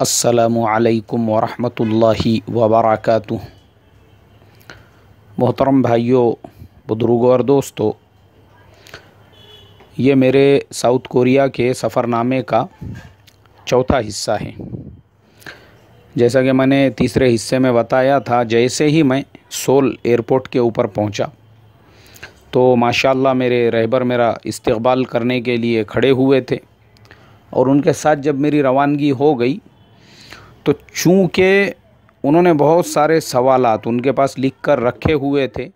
अस्सलामु अलैकुम वरहमतुल्लाहि वबरकातुह। मोहतरम भाइयों, बुजुर्गों और दोस्तों, ये मेरे साउथ कोरिया के सफ़रनामे का चौथा हिस्सा है। जैसा कि मैंने तीसरे हिस्से में बताया था, जैसे ही मैं सोल एयरपोर्ट के ऊपर पहुंचा तो माशाल्लाह मेरे रहबर मेरा इस्तकबाल करने के लिए खड़े हुए थे और उनके साथ जब मेरी रवानगी हो गई तो चूँकि उन्होंने बहुत सारे सवालात उनके पास लिख कर रखे हुए थे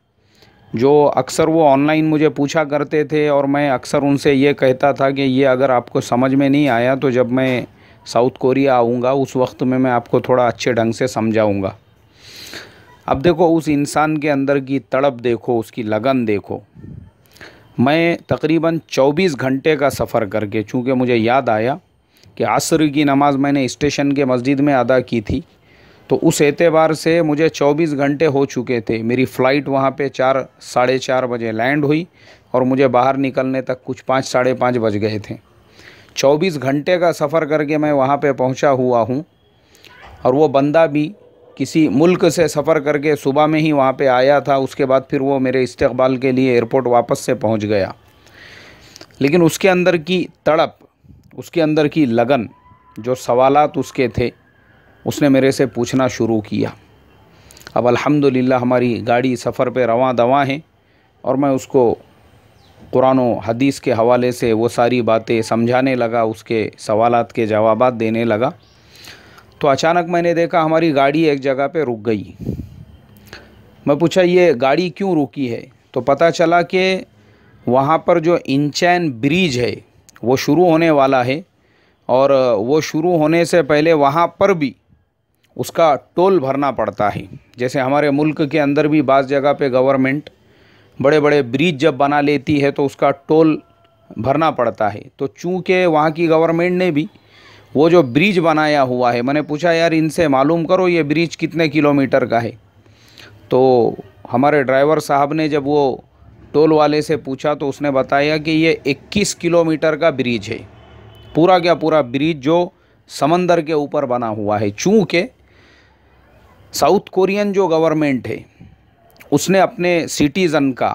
जो अक्सर वो ऑनलाइन मुझे पूछा करते थे, और मैं अक्सर उनसे ये कहता था कि ये अगर आपको समझ में नहीं आया तो जब मैं साउथ कोरिया आऊँगा उस वक्त में मैं आपको थोड़ा अच्छे ढंग से समझाऊँगा। अब देखो, उस इंसान के अंदर की तड़प देखो, उसकी लगन देखो। मैं तकरीबन 24 घंटे का सफ़र करके, चूँकि मुझे याद आया कि असर की नमाज़ मैंने स्टेशन के मस्जिद में अदा की थी, तो उस एतबार से मुझे 24 घंटे हो चुके थे। मेरी फ़्लाइट वहाँ पे 4 साढ़े 4 बजे लैंड हुई और मुझे बाहर निकलने तक कुछ 5 साढ़े 5 बज गए थे। 24 घंटे का सफ़र करके मैं वहाँ पे पहुँचा हुआ हूँ, और वो बंदा भी किसी मुल्क से सफ़र करके सुबह में ही वहाँ पे आया था। उसके बाद फिर वो मेरे इस्तकबाल के लिए एयरपोर्ट वापस से पहुँच गया। लेकिन उसके अंदर की तड़प, उसके अंदर की लगन, जो सवालात उसके थे, उसने मेरे से पूछना शुरू किया। अब अल्हम्दुलिल्लाह हमारी गाड़ी सफ़र पे रवां दवां है और मैं उसको कुरान और हदीस के हवाले से वो सारी बातें समझाने लगा, उसके सवालात के जवाबात देने लगा। तो अचानक मैंने देखा हमारी गाड़ी एक जगह पे रुक गई। मैं पूछा ये गाड़ी क्यों रुकी है, तो पता चला कि वहाँ पर जो इंचैन ब्रिज है वो शुरू होने वाला है, और वो शुरू होने से पहले वहाँ पर भी उसका टोल भरना पड़ता है। जैसे हमारे मुल्क के अंदर भी बाज़ जगह पे गवर्नमेंट बड़े बड़े ब्रिज जब बना लेती है तो उसका टोल भरना पड़ता है। तो चूँकि वहाँ की गवर्नमेंट ने भी वो जो ब्रिज बनाया हुआ है, मैंने पूछा यार इनसे मालूम करो ये ब्रिज कितने किलोमीटर का है। तो हमारे ड्राइवर साहब ने जब वो टोल वाले से पूछा तो उसने बताया कि ये 21 किलोमीटर का ब्रिज है। पूरा क्या पूरा ब्रिज जो समंदर के ऊपर बना हुआ है। चूँकि साउथ कोरियन जो गवर्नमेंट है उसने अपने सिटीज़न का,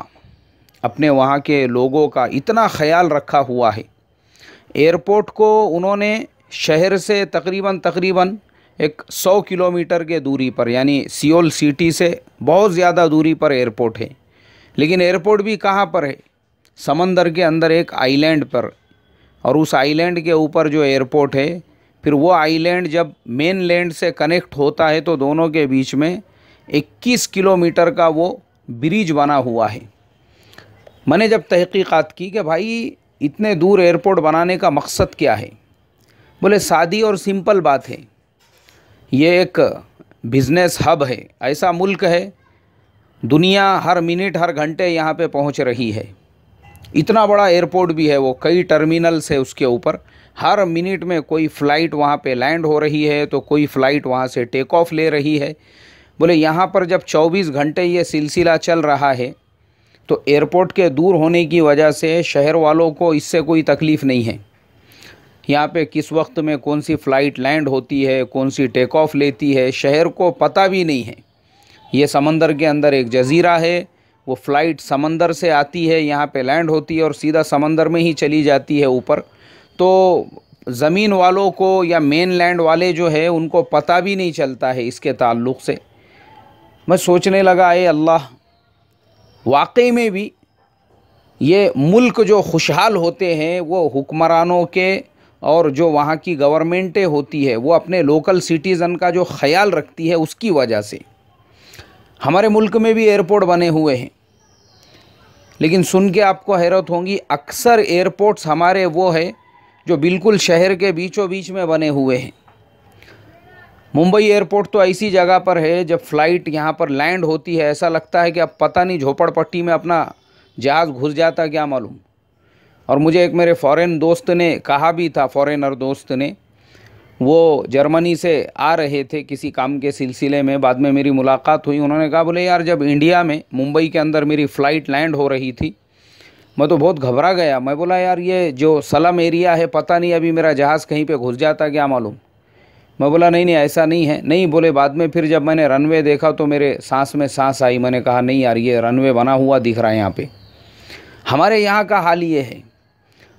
अपने वहाँ के लोगों का इतना ख्याल रखा हुआ है। एयरपोर्ट को उन्होंने शहर से तकरीबन एक 100 किलोमीटर के दूरी पर, यानी सियोल सिटी से बहुत ज़्यादा दूरी पर एयरपोर्ट है। लेकिन एयरपोर्ट भी कहाँ पर है? समंदर के अंदर एक आइलैंड पर, और उस आइलैंड के ऊपर जो एयरपोर्ट है, फिर वो आइलैंड जब मेन लैंड से कनेक्ट होता है तो दोनों के बीच में 21 किलोमीटर का वो ब्रिज बना हुआ है। मैंने जब तहकीकात की कि भाई इतने दूर एयरपोर्ट बनाने का मकसद क्या है, बोले सादी और सिंपल बात है, ये एक बिज़नेस हब है। ऐसा मुल्क है, दुनिया हर मिनट हर घंटे यहाँ पे पहुँच रही है। इतना बड़ा एयरपोर्ट भी है, वो कई टर्मिनल्स है उसके ऊपर। हर मिनट में कोई फ़्लाइट वहाँ पे लैंड हो रही है तो कोई फ़्लाइट वहाँ से टेक ऑफ ले रही है। बोले यहाँ पर जब 24 घंटे ये सिलसिला चल रहा है तो एयरपोर्ट के दूर होने की वजह से शहर वालों को इससे कोई तकलीफ़ नहीं है। यहाँ पे किस वक्त में कौन सी फ़्लाइट लैंड होती है, कौन सी टेक ऑफ लेती है, शहर को पता भी नहीं है। ये समंदर के अंदर एक जज़ीरा है, वो फ़्लाइट समंदर से आती है, यहाँ पे लैंड होती है और सीधा समंदर में ही चली जाती है ऊपर। तो ज़मीन वालों को या मेन लैंड वाले जो है उनको पता भी नहीं चलता है इसके ताल्लुक़ से। मैं सोचने लगा, ए अल्लाह, वाकई में भी ये मुल्क जो खुशहाल होते हैं वो हुक्मरानों के और जो वहाँ की गवर्नमेंटें होती है वो अपने लोकल सिटीज़न का जो ख्याल रखती है उसकी वजह से। हमारे मुल्क में भी एयरपोर्ट बने हुए हैं, लेकिन सुन के आपको हैरत होगी, अक्सर एयरपोर्ट्स हमारे वो है जो बिल्कुल शहर के बीचों बीच में बने हुए हैं। मुंबई एयरपोर्ट तो ऐसी जगह पर है, जब फ़्लाइट यहाँ पर लैंड होती है ऐसा लगता है कि अब पता नहीं झोपड़पट्टी में अपना जहाज़ घुस जाता क्या मालूम। और मुझे एक मेरे फ़ॉरेन दोस्त ने कहा भी था, फ़ॉरेनर दोस्त ने, वो जर्मनी से आ रहे थे किसी काम के सिलसिले में, बाद में मेरी मुलाकात हुई। उन्होंने कहा, बोले यार जब इंडिया में मुंबई के अंदर मेरी फ़्लाइट लैंड हो रही थी मैं तो बहुत घबरा गया। मैं बोला यार ये जो सलम एरिया है, पता नहीं अभी मेरा जहाज़ कहीं पे घुस जाता क्या मालूम। मैं बोला नहीं नहीं ऐसा नहीं है। नहीं बोले, बाद में फिर जब मैंने रनवे देखा तो मेरे सांस में सांस आई। मैंने कहा नहीं यार, ये रनवे बना हुआ दिख रहा है यहाँ पे। हमारे यहाँ का हाल ये है।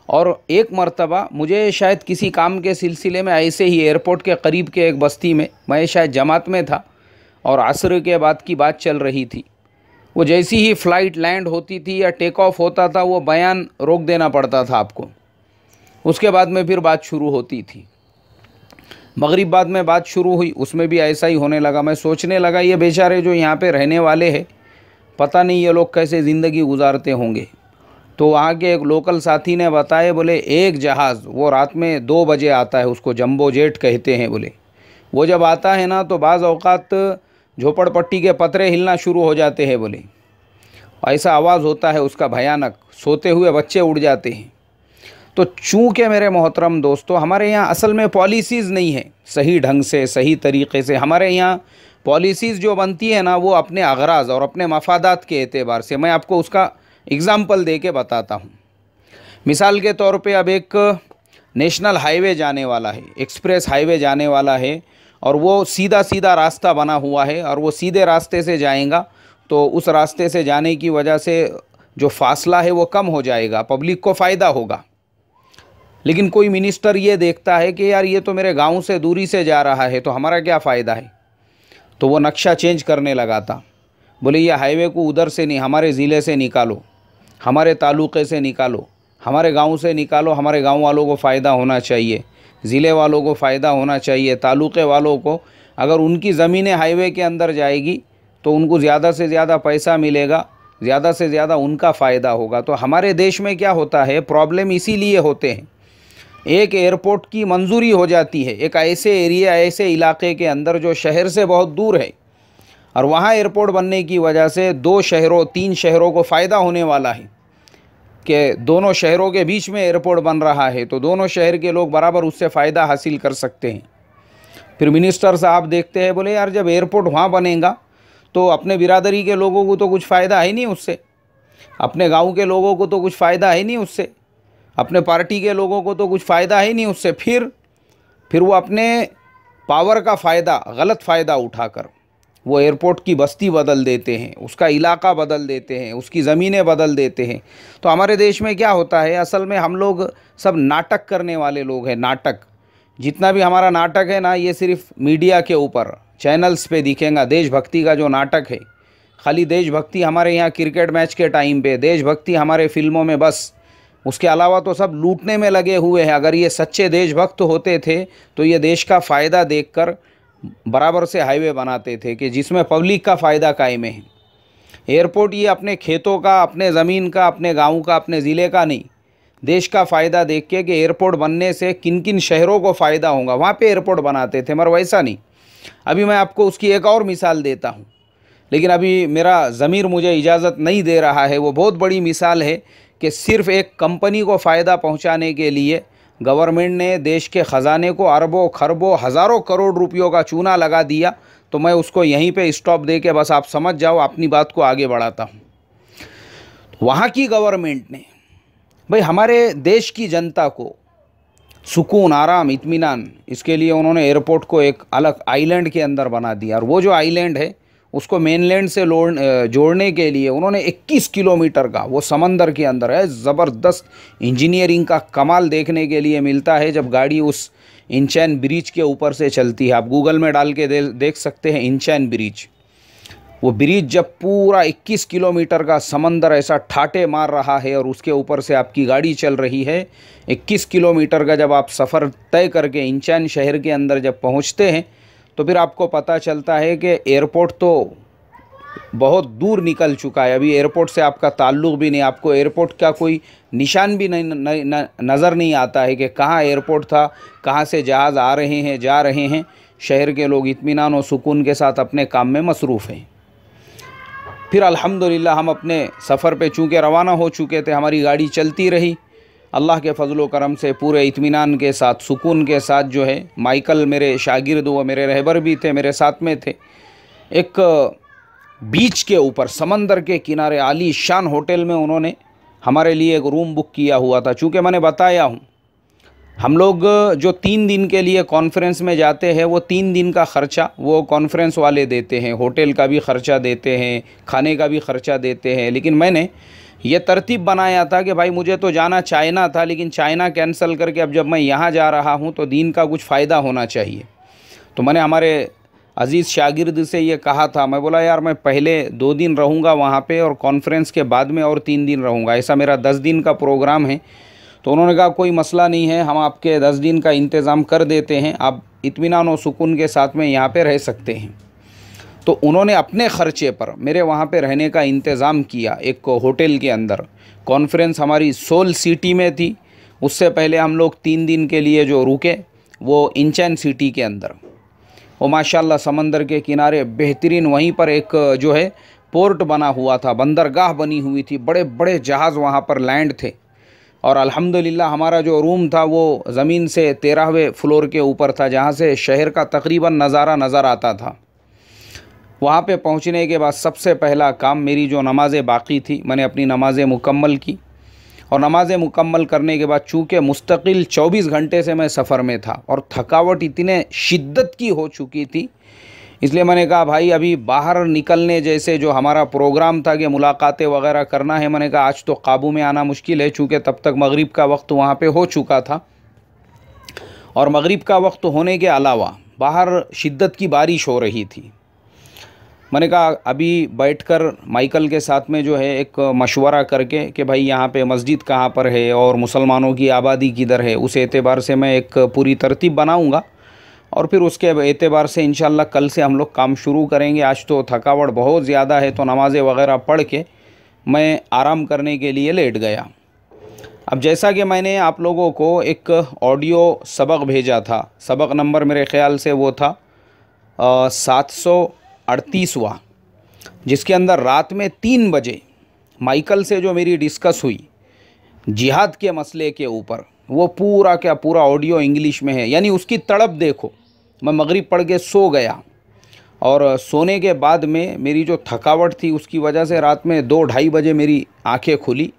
और एक मर्तबा मुझे शायद किसी काम के सिलसिले में ऐसे ही एयरपोर्ट के करीब के एक बस्ती में, मैं शायद जमात में था और असर के बाद की बात चल रही थी, वो जैसी ही फ़्लाइट लैंड होती थी या टेक ऑफ होता था वो बयान रोक देना पड़ता था आपको। उसके बाद में फिर बात शुरू होती थी। मगरिब बाद में बात शुरू हुई, उसमें भी ऐसा ही होने लगा। मैं सोचने लगा ये बेचारे जो यहाँ पे रहने वाले हैं, पता नहीं ये लोग कैसे ज़िंदगी गुजारते होंगे। तो वहाँ के एक लोकल साथी ने बताया, बोले एक जहाज़ वो रात में 2 बजे आता है, उसको जंबो जेट कहते हैं। बोले वो जब आता है ना तो बाज़ औक़ात झोपड़पट्टी के पतरे हिलना शुरू हो जाते हैं। बोले ऐसा आवाज़ होता है उसका भयानक, सोते हुए बच्चे उड़ जाते हैं। तो चूँकि मेरे मोहतरम दोस्तों, हमारे यहाँ असल में पॉलिसीज़ नहीं है सही ढंग से, सही तरीक़े से। हमारे यहाँ पॉलिसीज़ जो बनती है ना, वो अपने अगराज़ और अपने मफादात के एतबार से। मैं आपको उसका एग्ज़ाम्पल दे के बताता हूँ। मिसाल के तौर पे अब एक नेशनल हाईवे जाने वाला है, एक्सप्रेस हाईवे जाने वाला है, और वो सीधा सीधा रास्ता बना हुआ है और वो सीधे रास्ते से जाएगा तो उस रास्ते से जाने की वजह से जो फासला है वो कम हो जाएगा, पब्लिक को फ़ायदा होगा। लेकिन कोई मिनिस्टर ये देखता है कि यार ये तो मेरे गांव से दूरी से जा रहा है, तो हमारा क्या फ़ायदा है, तो वो नक्शा चेंज करने लगा था। बोले ये हाईवे को उधर से नहीं, हमारे ज़िले से निकालो, हमारे तालुक़े से निकालो, हमारे गांव से निकालो। हमारे गांव वालों को फ़ायदा होना चाहिए, ज़िले वालों को फ़ायदा होना चाहिए, तालुक़े वालों को। अगर उनकी ज़मीनें हाईवे के अंदर जाएगी तो उनको ज़्यादा से ज़्यादा पैसा मिलेगा, ज़्यादा से ज़्यादा उनका फ़ायदा होगा। तो हमारे देश में क्या होता है, प्रॉब्लम इसीलिए होते हैं। एक एयरपोर्ट की मंजूरी हो जाती है एक ऐसे एरिया, ऐसे इलाके के अंदर जो शहर से बहुत दूर है, और वहाँ एयरपोर्ट बनने की वजह से 2 शहरों 3 शहरों को फ़ायदा होने वाला है कि दोनों शहरों के बीच में एयरपोर्ट बन रहा है, तो दोनों शहर के लोग बराबर उससे फ़ायदा हासिल कर सकते हैं। फिर मिनिस्टर साहब देखते हैं, बोले यार जब एयरपोर्ट वहाँ बनेगा तो अपने बिरादरी के लोगों को तो कुछ फ़ायदा है नहीं उससे, अपने गाँव के लोगों को तो कुछ फ़ायदा है नहीं उससे, अपने पार्टी के लोगों को तो कुछ फ़ायदा है नहीं उससे। फिर वो अपने पावर का फ़ायदा, गलत फ़ायदा उठाकर वो एयरपोर्ट की बस्ती बदल देते हैं, उसका इलाका बदल देते हैं, उसकी ज़मीनें बदल देते हैं। तो हमारे देश में क्या होता है, असल में हम लोग सब नाटक करने वाले लोग हैं। नाटक, जितना भी हमारा नाटक है ना, ये सिर्फ मीडिया के ऊपर चैनल्स पे दिखेगा। देशभक्ति का जो नाटक है, खाली देशभक्ति हमारे यहाँ क्रिकेट मैच के टाइम पे, देशभक्ति हमारे फिल्मों में, बस। उसके अलावा तो सब लूटने में लगे हुए हैं। अगर ये सच्चे देशभक्त होते थे तो ये देश का फ़ायदा देखकर बराबर से हाईवे बनाते थे कि जिसमें पब्लिक का फ़ायदा कायम है। एयरपोर्ट ये अपने खेतों का, अपने ज़मीन का, अपने गांव का, अपने ज़िले का नहीं, देश का फ़ायदा देख के कि एयरपोर्ट बनने से किन किन शहरों को फ़ायदा होगा, वहाँ पे एयरपोर्ट बनाते थे। मगर वैसा नहीं। अभी मैं आपको उसकी एक और मिसाल देता हूँ, लेकिन अभी मेरा ज़मीर मुझे इजाज़त नहीं दे रहा है। वो बहुत बड़ी मिसाल है कि सिर्फ़ एक कंपनी को फ़ायदा पहुँचाने के लिए गवर्नमेंट ने देश के ख़जाने को अरबों खरबों हज़ारों करोड़ रुपयों का चूना लगा दिया। तो मैं उसको यहीं पे स्टॉप दे के बस आप समझ जाओ, अपनी बात को आगे बढ़ाता हूँ। वहाँ की गवर्नमेंट ने भाई हमारे देश की जनता को सुकून, आराम, इत्मीनान, इसके लिए उन्होंने एयरपोर्ट को एक अलग आइलैंड के अंदर बना दिया। और वो जो आइलैंड है उसको मेनलैंड से जोड़ने के लिए उन्होंने 21 किलोमीटर का, वो समंदर के अंदर है, ज़बरदस्त इंजीनियरिंग का कमाल देखने के लिए मिलता है जब गाड़ी उस इंचैन ब्रिज के ऊपर से चलती है। आप गूगल में डाल के देख सकते हैं इंचैन ब्रिज। वो ब्रिज जब पूरा 21 किलोमीटर का समंदर ऐसा ठाटे मार रहा है और उसके ऊपर से आपकी गाड़ी चल रही है, 21 किलोमीटर का जब आप सफ़र तय करके इंचैन शहर के अंदर जब पहुंचते हैं तो फिर आपको पता चलता है कि एयरपोर्ट तो बहुत दूर निकल चुका है। अभी एयरपोर्ट से आपका ताल्लुक़ भी नहीं, आपको एयरपोर्ट का कोई निशान भी नज़र नहीं आता है कि कहाँ एयरपोर्ट था, कहाँ से जहाज़ आ रहे हैं, जा रहे हैं। शहर के लोग इत्मीनान और सुकून के साथ अपने काम में मसरूफ़ हैं। फिर अल्हम्दुलिल्लाह हम अपने सफ़र पे चूँकि रवाना हो चुके थे, हमारी गाड़ी चलती रही। अल्लाह के फ़ज़ल व करम से पूरे इत्मीनान के साथ, सुकून के साथ जो है, माइकल मेरे शागिर्द, वो मेरे रहबर भी थे, मेरे साथ में थे। एक बीच के ऊपर समंदर के किनारे आली शान होटल में उन्होंने हमारे लिए एक रूम बुक किया हुआ था। चूँकि मैंने बताया हूँ हम लोग जो 3 दिन के लिए कॉन्फ्रेंस में जाते हैं वो 3 दिन का ख़र्चा वो कॉन्फ्रेंस वाले देते हैं, होटल का भी ख़र्चा देते हैं, खाने का भी ख़र्चा देते हैं। लेकिन मैंने ये तरतीब बनाया था कि भाई मुझे तो जाना चाइना था, लेकिन चाइना कैंसिल करके अब जब मैं यहाँ जा रहा हूँ तो दीन का कुछ फ़ायदा होना चाहिए। तो मैंने हमारे अज़ीज़ शागिर्द से ये कहा था, मैं बोला यार मैं पहले 2 दिन रहूँगा वहाँ पे और कॉन्फ्रेंस के बाद में और 3 दिन रहूँगा, ऐसा मेरा 10 दिन का प्रोग्राम है। तो उन्होंने कहा कोई मसला नहीं है, हम आपके 10 दिन का इंतज़ाम कर देते हैं, आप इत्मीनान और सुकून के साथ में यहाँ पे रह सकते हैं। तो उन्होंने अपने ख़र्चे पर मेरे वहाँ पे रहने का इंतज़ाम किया एक होटल के अंदर। कॉन्फ्रेंस हमारी सोल सिटी में थी, उससे पहले हम लोग 3 दिन के लिए जो रुके वो इंचेन सिटी के अंदर। वो माशाल्लाह समंदर के किनारे बेहतरीन, वहीं पर एक जो है पोर्ट बना हुआ था, बंदरगाह बनी हुई थी, बड़े बड़े जहाज़ वहाँ पर लैंड थे। और अल्हम्दुलिल्लाह हमारा जो रूम था वो ज़मीन से 13वें फ्लोर के ऊपर था, जहाँ से शहर का तकरीबन नज़ारा नज़र आता था। वहाँ पे पहुँचने के बाद सबसे पहला काम, मेरी जो नमाज़ें बाकी थी मैंने अपनी नमाज़ें मुकम्मल की। और नमाज़ें मुकम्मल करने के बाद चूँकि मुस्तकिल 24 घंटे से मैं सफ़र में था और थकावट इतने शिद्दत की हो चुकी थी, इसलिए मैंने कहा भाई अभी बाहर निकलने जैसे जो हमारा प्रोग्राम था कि मुलाकातें वगैरह करना है, मैंने कहा आज तो काबू में आना मुश्किल है, चूँकि तब तक मगरिब का वक्त वहाँ पे हो चुका था। और मगरिब का वक्त होने के अलावा बाहर शिद्दत की बारिश हो रही थी। मैंने कहा अभी बैठकर माइकल के साथ में जो है एक मशवरा करके कि भाई यहाँ पे मस्जिद कहाँ पर है और मुसलमानों की आबादी किधर है, उस एतबार से मैं एक पूरी तरतीब बनाऊँगा और फिर उसके एतबार से इंशाल्लाह कल से हम लोग काम शुरू करेंगे। आज तो थकावट बहुत ज़्यादा है, तो नमाज़ें वगैरह पढ़ के मैं आराम करने के लिए लेट गया। अब जैसा कि मैंने आप लोगों को एक ऑडियो सबक भेजा था, सबक नंबर मेरे ख़्याल से वो था 738वां, जिसके अंदर रात में 3 बजे माइकल से जो मेरी डिस्कस हुई जिहाद के मसले के ऊपर, वो पूरा क्या पूरा ऑडियो इंग्लिश में है। यानी उसकी तड़प देखो, मैं मगरिब पढ़ के सो गया और सोने के बाद में मेरी जो थकावट थी उसकी वजह से रात में 2-2:30 बजे मेरी आंखें खुली।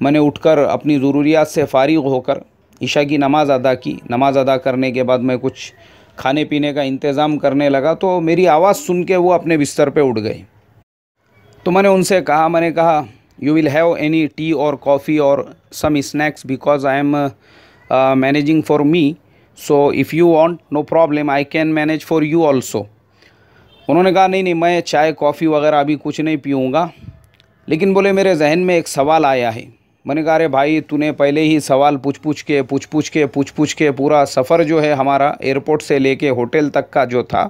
मैंने उठकर अपनी ज़रूरियात से फ़ारिग होकर इशा की नमाज़ अदा की। नमाज़ अदा करने के बाद मैं कुछ खाने पीने का इंतज़ाम करने लगा, तो मेरी आवाज़ सुन के वो अपने बिस्तर पे उठ गए। तो मैंने उनसे कहा, मैंने कहा you will have any tea और कॉफ़ी और some snacks because I am managing for me, so if you want no problem I can manage for you also. उन्होंने कहा नहीं मैं चाय कॉफ़ी वगैरह अभी कुछ नहीं पीऊँगा, लेकिन बोले मेरे जहन में एक सवाल आया है। मैंने कहा अरे भाई तूने पहले ही सवाल पूछ पूछ के पूरा सफ़र जो है हमारा एयरपोर्ट से लेके होटल तक का जो था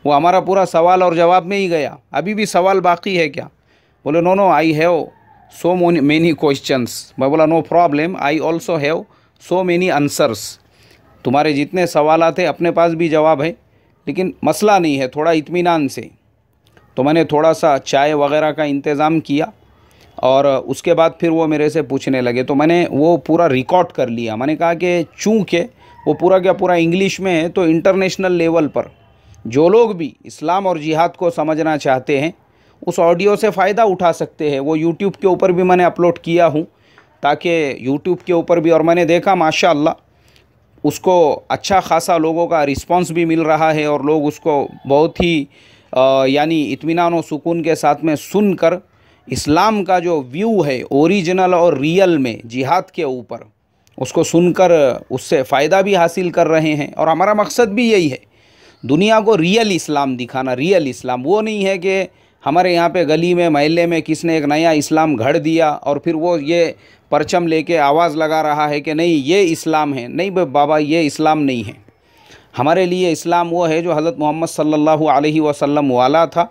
वो हमारा पूरा सवाल और जवाब में ही गया, अभी भी सवाल बाकी है क्या? बोले no I have so many questions. मैं बोला no problem, I also have so many answers. तुम्हारे जितने सवाल आते अपने पास भी जवाब है, लेकिन मसला नहीं है, थोड़ा इत्मीनान से। तो मैंने थोड़ा सा चाय वगैरह का इंतज़ाम किया और उसके बाद फिर वो मेरे से पूछने लगे, तो मैंने वो पूरा रिकॉर्ड कर लिया। मैंने कहा कि चूँकि वो पूरा क्या पूरा इंग्लिश में है, तो इंटरनेशनल लेवल पर जो लोग भी इस्लाम और जिहाद को समझना चाहते हैं उस ऑडियो से फ़ायदा उठा सकते हैं। वो यूट्यूब के ऊपर भी मैंने अपलोड किया हूँ, ताकि यूट्यूब के ऊपर भी, और मैंने देखा माशाअल्लाह उसको अच्छा खासा लोगों का रिस्पांस भी मिल रहा है और लोग उसको बहुत ही यानी इत्मीनान और सुकून के साथ में सुनकर इस्लाम का जो व्यू है ओरिजिनल और रियल में जिहाद के ऊपर, उसको सुनकर उससे फ़ायदा भी हासिल कर रहे हैं। और हमारा मकसद भी यही है, दुनिया को रियल इस्लाम दिखाना। रियल इस्लाम वो नहीं है कि हमारे यहाँ पे गली में महल्ले में किसने एक नया इस्लाम घड़ दिया और फिर वो ये परचम लेके आवाज़ लगा रहा है कि नहीं ये इस्लाम है। नहीं बाबा, ये इस्लाम नहीं है। हमारे लिए इस्लाम वो है जो हज़रत मोहम्मद सल्लल्लाहु अलैहि वसल्लम वाला था।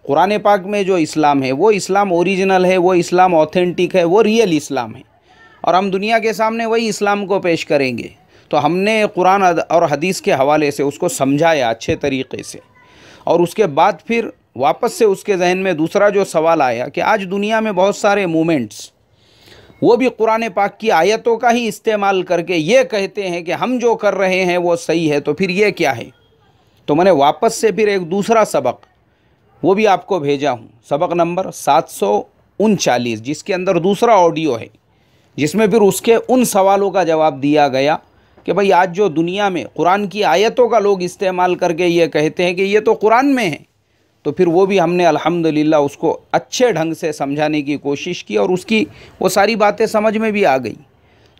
कुरान पाक में जो इस्लाम है वो इस्लाम ओरिजिनल है, वो इस्लाम ऑथेंटिक है, वो रियल इस्लाम है, और हम दुनिया के सामने वही इस्लाम को पेश करेंगे। तो हमने कुरान और हदीस के हवाले से उसको समझाया अच्छे तरीक़े से, और उसके बाद फिर वापस से उसके जहन में दूसरा जो सवाल आया कि आज दुनिया में बहुत सारे मूवमेंट्स वो भी कुरान पाक की आयतों का ही इस्तेमाल करके ये कहते हैं कि हम जो कर रहे हैं वो सही है, तो फिर ये क्या है? तो मैंने वापस से फिर एक दूसरा सबक वो भी आपको भेजा हूँ, सबक नंबर 739, जिसके अंदर दूसरा ऑडियो है, जिसमें फिर उसके उन सवालों का जवाब दिया गया कि भाई आज जो दुनिया में कुरान की आयतों का लोग इस्तेमाल करके ये कहते हैं कि ये तो कुरान में है, तो फिर वो भी हमने अल्हम्दुलिल्लाह उसको अच्छे ढंग से समझाने की कोशिश की और उसकी वो सारी बातें समझ में भी आ गई।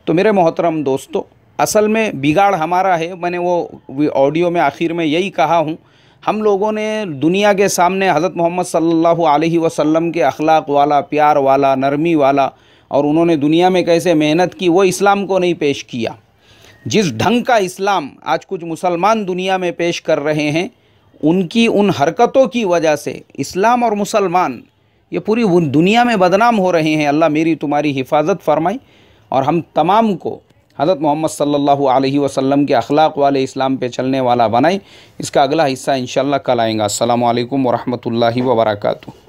तो मेरे मोहतरम दोस्तों, असल में बिगाड़ हमारा है। मैंने वो ऑडियो में आखिर में यही कहा हूँ, हम लोगों ने दुनिया के सामने हज़रत मोहम्मद सल्लल्लाहु अलैहि वसल्लम के अखलाक वाला, प्यार वाला, नरमी वाला, और उन्होंने दुनिया में कैसे मेहनत की, वो इस्लाम को नहीं पेश किया। जिस ढंग का इस्लाम आज कुछ मुसलमान दुनिया में पेश कर रहे हैं, उनकी उन हरकतों की वजह से इस्लाम और मुसलमान ये पूरी दुनिया में बदनाम हो रहे हैं। अल्लाह मेरी तुम्हारी हिफाजत फरमाए और हम तमाम को हज़रत मोहम्मद सल्लल्लाहु अलैहि वसल्लम के अखलाक वाले इस्लाम पे चलने वाला बनाए। इसका अगला हिस्सा इंशाअल्लाह कल आएगा। अस्सलामु अलैकुम व रहमतुल्लाहि व बरकातुहू।